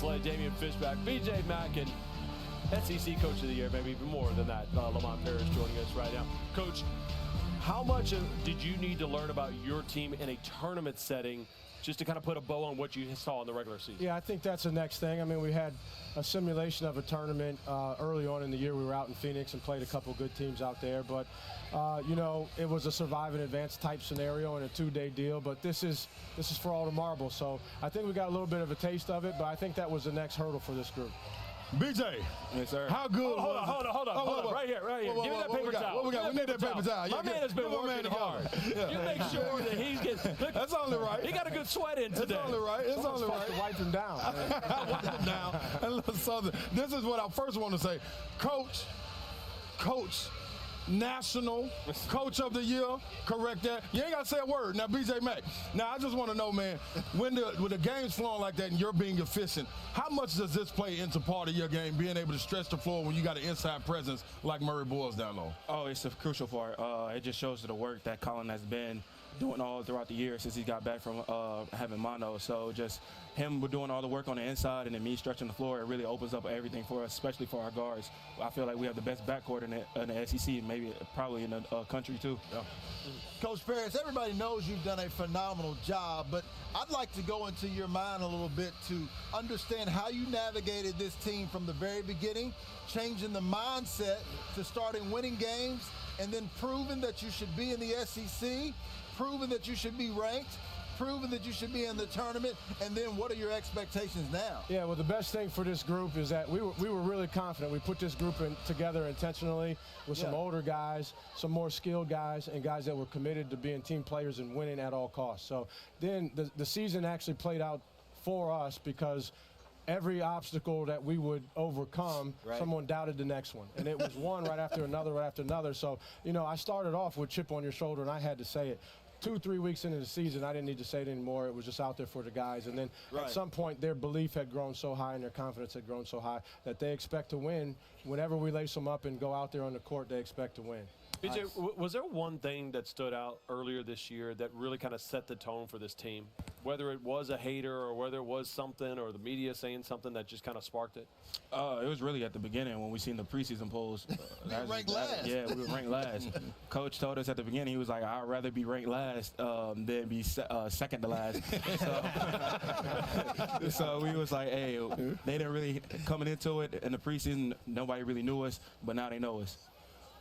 Lamont Slay, Damian Fishback, BJ Mack, and SEC Coach of the Year, maybe even more than that, Lamont Parrish joining us right now. Coach, how much did you need to learn about your team in a tournament setting just to kind of put a bow on what you saw in the regular season? Yeah, I think that's the next thing. I mean, we had a simulation of a tournament early on in the year. We were out in Phoenix and played a couple good teams out there. But, you know, it was a survive and advance type scenario and a 2-day deal. But this is for all the marbles. So I think we got a little bit of a taste of it. But I think that was the next hurdle for this group. BJ. Yes, sir. How good? Hold on. Right here. Give me that paper towel. What we got? We need that paper towel. My man has been working hard. You make sure that he's getting. That's only right. He got a good sweat in today. That's only right. It's only right. To wipe him down. Wipe him down. So this is what I first want to say. Coach, National Coach of the Year, correct that. You ain't got to say a word. Now, BJ Mack. Now, I just want to know, man, when the game's flowing like that and you're being efficient, how much does this play into part of your game, being able to stretch the floor when you got an inside presence like Murray Boyles down low? Oh, it's a crucial part. It just shows the work that Colin has been doing all throughout the year since he got back from having mono. So just him doing all the work on the inside and then me stretching the floor, it really opens up everything for us, especially for our guards. I feel like we have the best backcourt in the SEC, maybe probably in the country too. Yeah. Coach Parrish, everybody knows you've done a phenomenal job, but I'd like to go into your mind a little bit to understand how you navigated this team from the very beginning, changing the mindset to starting winning games and then proving that you should be in the SEC, proving that you should be ranked, proving that you should be in the tournament, and then what are your expectations now? Yeah, well, the best thing for this group is that we were really confident. We put this group together intentionally with some older guys, some more skilled guys, and guys that were committed to being team players and winning at all costs. So then the season actually played out for us because every obstacle that we would overcome, someone doubted the next one. And it was one right after another. So, you know, I started off with chip on your shoulder, and I had to say it. 2-3 weeks into the season, I didn't need to say it anymore. It was just out there for the guys. And then at some point, their belief had grown so high and their confidence had grown so high that they expect to win. Whenever we lace them up and go out there on the court, they expect to win. BJ, was there one thing that stood out earlier this year that really kind of set the tone for this team? Whether it was a hater or whether it was something or the media saying something that just kind of sparked it? It was really at the beginning when we seen the preseason polls. We were ranked last. Yeah, we were ranked last. Coach told us at the beginning, he was like, I'd rather be ranked last than be second to last. So we was like, hey, they didn't really, coming into it in the preseason, nobody really knew us, but now they know us.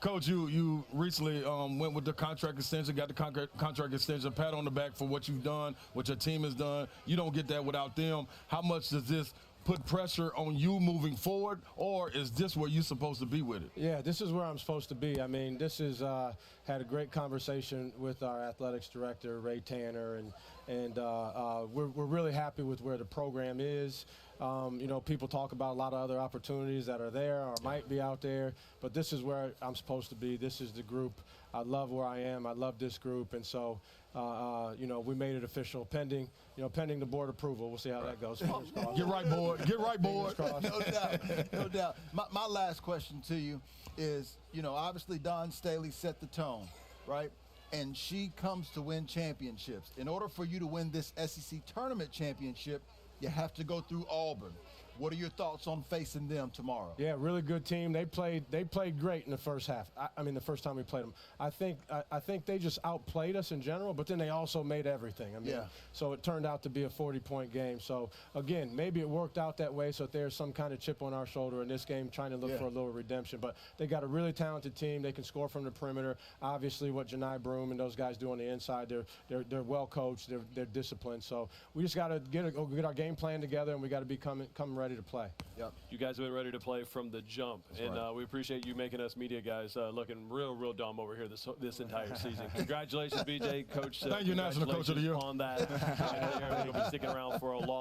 Coach, you recently went with the contract extension, got the contract extension, pat on the back for what you've done, what your team has done. You don't get that without them. How much does this put pressure on you moving forward, or is this where you're supposed to be with it? Yeah, this is where I'm supposed to be. I mean, this is had a great conversation with our athletics director, Ray Tanner, and we're really happy with where the program is. You know, people talk about a lot of other opportunities that are there or might be out there, but this is where I'm supposed to be. This is the group. I love where I am. I love this group, and so you know, we made it official pending the board approval. We'll see how that goes. Get right, board. Get right, board. No doubt, no doubt. My last question to you is, you know, obviously Dawn Staley set the tone, right? And she comes to win championships. In order for you to win this SEC tournament championship, you have to go through Auburn. What are your thoughts on facing them tomorrow? Yeah, really good team. They played great in the first half. I mean, the first time we played them. I think they just outplayed us in general, but then they also made everything. I mean, so it turned out to be a 40-point game. So again, maybe it worked out that way. So if there's some kind of chip on our shoulder in this game, trying to look for a little redemption. But they got a really talented team. They can score from the perimeter. Obviously, what Janai Broome and those guys do on the inside, they're well coached. They're disciplined. So we just got to get our game plan together, and we got to be come ready to play. Yep. You guys have been ready to play from the jump, and we appreciate you making us media guys looking real dumb over here this entire season. Congratulations, BJ, Coach. Thank you, National Coach of the Year. On that. You'll be sticking around for a long